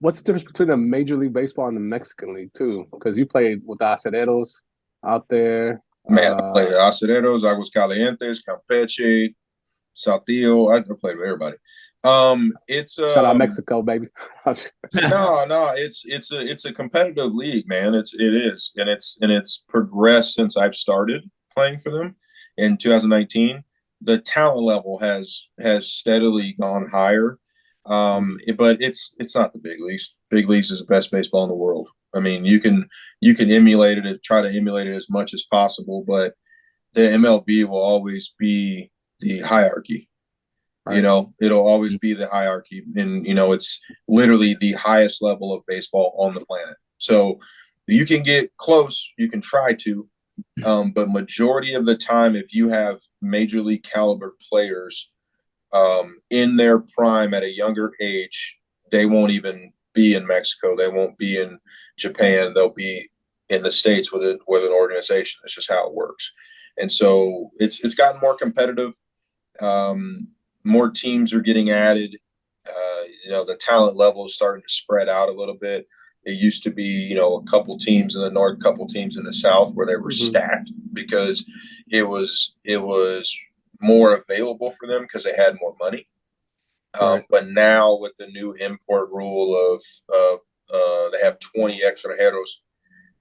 what's the difference between the Major League Baseball and the Mexican League too? Because you played with the Acereros out there. Man, I played Acereros, Aguas Calientes, Campeche, Saltillo. I played with everybody. It's Shout out Mexico, baby. no, it's a competitive league, man. It is, and it's progressed since I've started playing for them in 2019. The talent level has steadily gone higher. But it's not the big leagues. Big leagues is the best baseball in the world. I mean, you can emulate it, try to emulate it as much as possible, but the MLB will always be the hierarchy. Right. It'll always be the hierarchy, and it's literally the highest level of baseball on the planet. So you can get close, you can try to, but majority of the time, if you have major league caliber players in their prime at a younger age, they won't even be in Mexico. They won't be in Japan. They'll be in the States with an organization. It's just how it works. And so it's gotten more competitive. More teams are getting added. The talent level is starting to spread out a little bit. It used to be, a couple teams in the north, couple teams in the south where they were stacked because it was more available for them because they had more money. Right. But now with the new import rule of they have 20 extranjeros,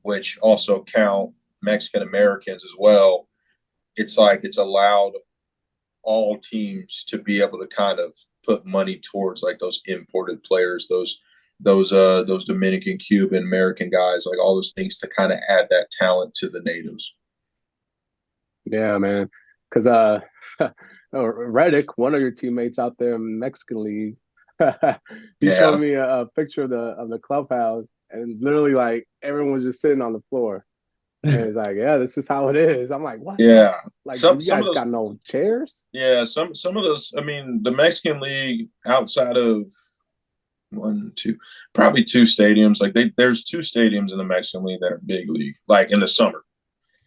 which also count Mexican Americans as well. It's like it's allowed all teams to be able to kind of put money towards like those imported players, those Dominican, Cuban, American guys, like all those things to kind of add that talent to the natives. Yeah, man. Because Reddick, one of your teammates out there in Mexican League, he showed me a picture of the clubhouse, and literally like everyone was just sitting on the floor. And it's like, yeah, this is how it is. I'm like, what? Yeah. Like, you guys got no chairs? Yeah, some of those. I mean, the Mexican League outside of probably two stadiums. Like there's two stadiums in the Mexican League that are big league, like in the summer.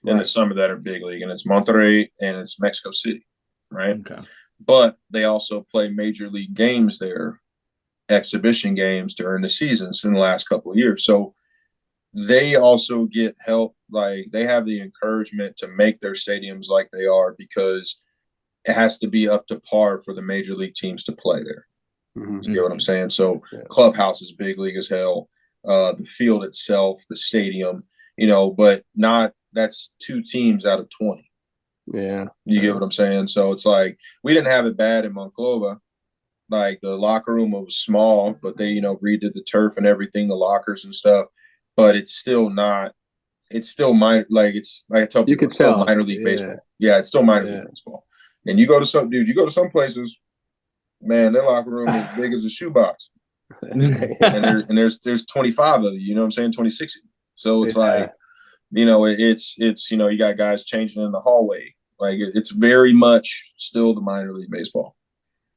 In the summer that are big league, and it's Monterrey and it's Mexico City, right? Okay. But they also play major league games there, exhibition games during the seasons in the last couple of years. So they also get help. Like they have the encouragement to make their stadiums like they are because it has to be up to par for the major league teams to play there. You get what I'm saying? So clubhouse is big league as hell. The field itself, the stadium, but not that's two teams out of 20. Yeah. You get what I'm saying? So it's like we didn't have it bad in Monclova. Like the locker room was small, but they, redid the turf and everything, the lockers and stuff. But it's still not. It's still minor. Like it's like I tell people, it's still minor league baseball. Yeah, it's still minor league baseball. And you go to some places, man, their locker room is big as a shoebox. and there's 25 of you. You know what I'm saying? 26. So it's like, it's you got guys changing in the hallway. Like it's very much still the minor league baseball.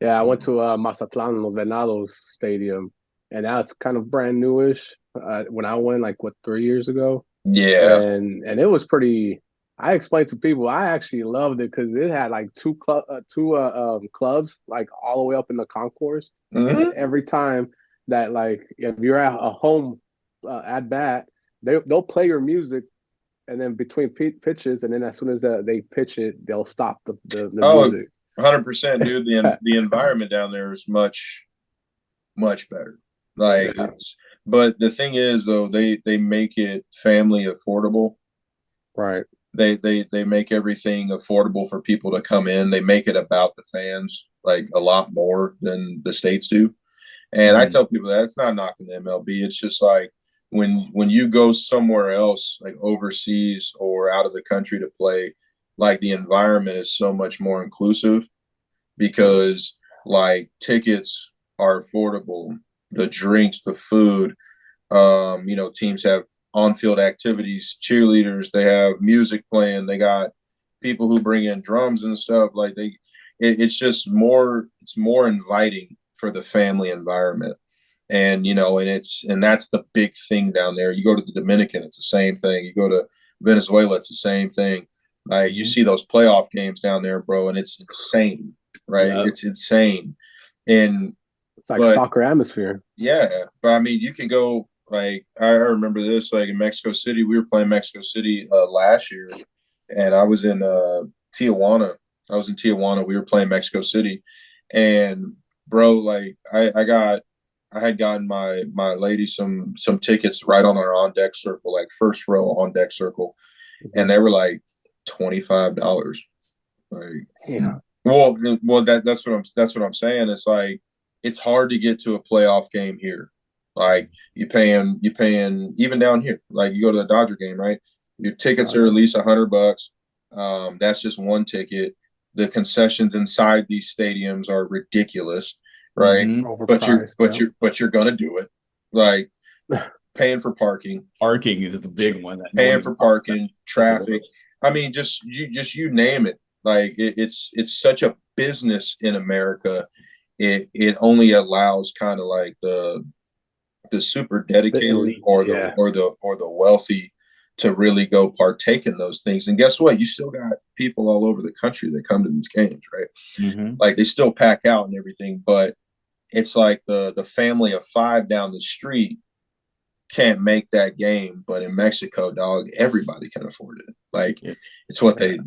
Yeah, I went to Mazatlan Venados Stadium, and now it's kind of brand newish. When I went, like 3 years ago. Yeah, and it was pretty. I explained to people I actually loved it because it had like two clubs like all the way up in the concourse. And every time that like if you're at a home at bat, they'll play your music, and then between pitches, and then as soon as they pitch it, they'll stop the music. 100%, dude. The environment down there is much better. Like but the thing is though, they make it family affordable. Right. They make everything affordable for people to come in. They make it about the fans like a lot more than the states do. And I tell people that it's not knocking the MLB. It's just like when you go somewhere else, like overseas or out of the country to play, like the environment is so much more inclusive because like tickets are affordable, the drinks, the food, teams have on-field activities, cheerleaders, they have music playing, they got people who bring in drums and stuff. Like it's just it's more inviting for the family environment. And and that's the big thing down there. You go to the Dominican, it's the same thing. You go to Venezuela, it's the same thing. Like you see those playoff games down there, bro, and it's insane, right? It's insane. And like but soccer atmosphere. yeah, but I mean, you can go like I remember this like in Mexico City. We were playing Mexico City last year, and I was in Tijuana. I was in Tijuana. We were playing Mexico City, and bro, like I had gotten my lady some tickets right on our on deck circle, like first row on deck circle, and they were like $25. Like, Yeah. well, that's what I'm saying. It's like it's hard to get to a playoff game here. Like you paying even down here. Like you go to the Dodger game, right? Your tickets are at least $100. That's just one ticket. The concessions inside these stadiums are ridiculous, right? Overpriced. But you're gonna do it. Like paying for parking. Parking is the big one. That paying for parking, traffic. I mean, just you name it. Like it's such a business in America. It only allows kind of like the super dedicated or the wealthy to really go partake in those things. And guess what? You still got people all over the country that come to these games, right? Mm-hmm. Like they still pack out and everything, but it's like the family of 5 down the street can't make that game, but in Mexico, dog, everybody can afford it. Like it's what they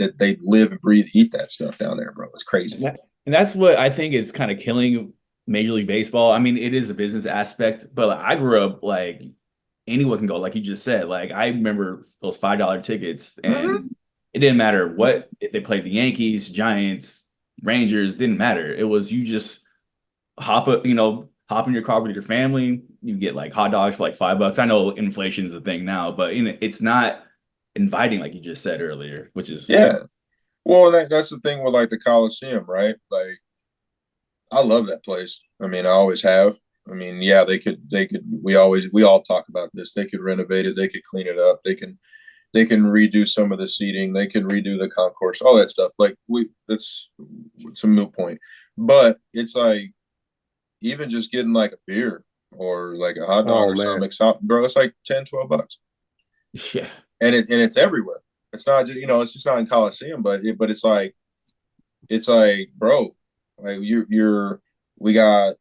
live and breathe, eat that stuff down there, bro. It's crazy. And that's what I think is kind of killing Major League Baseball. I mean, it is a business aspect, but like, I grew up like anyone can go, like you just said. Like I remember those $5 tickets, and it didn't matter what if they played the Yankees, Giants, Rangers, didn't matter. It was you just hop in your car with your family. You get like hot dogs for like $5. I know inflation is a thing now, but it's not inviting like you just said earlier, which is Well, that's the thing with like the Coliseum, right? Like I love that place. I mean, I always have. I mean, yeah, they could we all talk about this. They could renovate it, they could clean it up, they can redo some of the seating, they can redo the concourse, all that stuff. Like it's a moot point. But it's like even just getting like a beer or like a hot dog or something, bro, it's like $10-$12. Yeah. And it's everywhere. It's not just it's just not in Coliseum, but it's like bro, like we got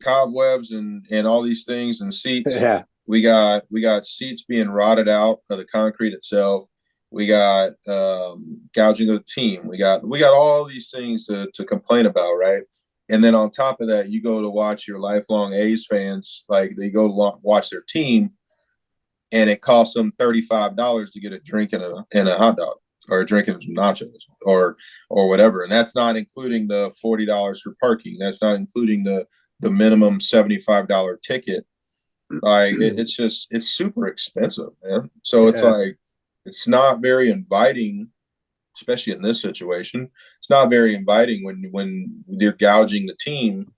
cobwebs and all these things and seats. Yeah. We got seats being rotted out of the concrete itself. We got gouging of the team. We got all these things to complain about, right? And then on top of that, you go to watch your lifelong A's fans, like they go to watch their team, and it costs them $35 to get a drink and a hot dog, or a drink and some nachos, or whatever. And that's not including the $40 for parking. That's not including the minimum $75 ticket. Like it's super expensive, man. So it's like it's not very inviting, especially in this situation. It's not very inviting when they're gouging the team,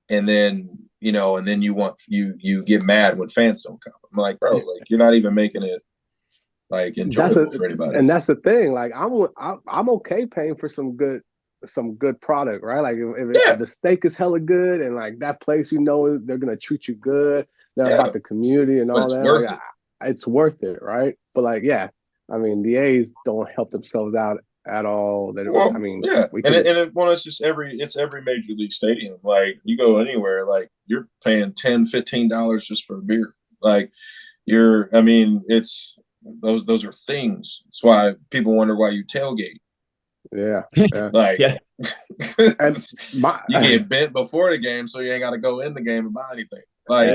and then you get mad when fans don't come. I'm like, bro, like you're not even making it like enjoyable for anybody. And that's the thing. Like I'm okay paying for some good product, right? Like if the steak is hella good and like that place, they're gonna treat you good. They're about the community and all that. It's worth it, right? But like, I mean, the A's don't help themselves out at all. I mean, it's just every major league stadium. Like you go anywhere, like you're paying $10-$15 just for a beer. Like it's those are things. That's why people wonder why you tailgate. Yeah. Like you get bent before the game, so you ain't got to go in the game and buy anything. Like,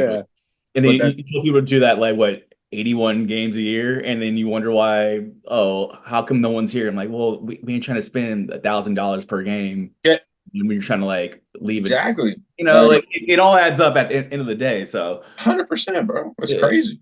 and then you tell people to do that, like what, 81 games a year, and then you wonder why. Oh, how come no one's here? I'm like, well, we ain't trying to spend $1,000 per game. Yeah, when you're trying to like leave it. Exactly. Like it all adds up at the end of the day. So 100%, bro. It's crazy.